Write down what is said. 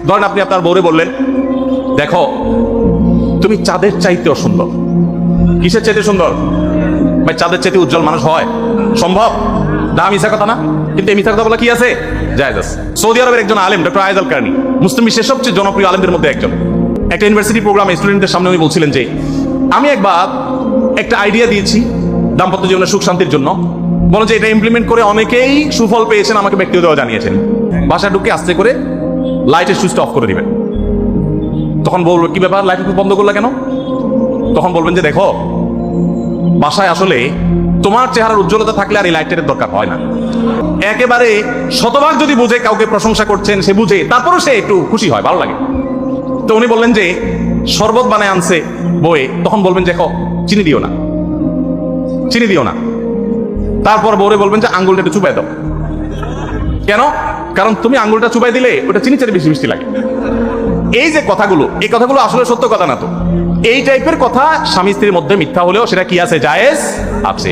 ধরেন আপনি আপনার বউরে বললেন, দেখো তুমি চাঁদের চাইতেও সুন্দর। কিসের চাইতে সুন্দর? ভাই চাঁদের চাইতে উজ্জ্বল মানুষ হয় সম্ভব? না, মিথ্যা কথা না। কিন্তু এই মিথ্যা কথা বলা কি আছে? জায়েজ আছে। সৌদি আরবের একজন আলেম ডক্টর আয়েজ আল কারনি, মুসলিম বিশ্বের সবচেয়ে জনপ্রিয় আলেমদের মধ্যে একজন, একটা ইউনিভার্সিটি প্রোগ্রামে স্টুডেন্টদের সামনে উনি বলছিলেন যে আমি একবার একটা আইডিয়া দিয়েছি দাম্পত্য জীবনের সুখ শান্তির জন্য। বলেন যে এটা ইমপ্লিমেন্ট করে অনেকেই সুফল পেয়েছেন, আমাকে ব্যক্তিগতভাবে জানিয়েছেন। বাসায় ঢুকে আস্তে করে লাইটের সুইচটা অফ করে দিবেন। তখন বলবো কি ব্যাপার, লাইট বন্ধ করলা কেন? তখন বলবেন যে দেখো, বাসায় আসলে তোমার চেহারার উজ্জ্বলতা থাকলে আর এই লাইটের দরকার হয় না। একেবারে শতভাগ যদি বুঝে কাউকে প্রশংসা করছেন, সে বুঝে তারপরও সে একটু খুশি হয়, ভালো লাগে। তো উনি বললেন যে শরবত বানায় আনছে বয়ে, তখন বলবেন যে চিনি দিও না, চিনি দিও না। তারপর বউরে বলবেন যে আঙ্গুলটা একটু চুবাই দাও। কেন? কারণ তুমি আঙ্গুলটা চুবাই দিলে ওটা চিনি চেয়ে বেশি মিষ্টি লাগে। এই যে কথাগুলো, এই কথাগুলো আসলে সত্য কথা না। তো এই টাইপের কথা স্বামী স্ত্রীর মধ্যে মিথ্যা হলেও সেটা কি আছে? জায়েজ আছে।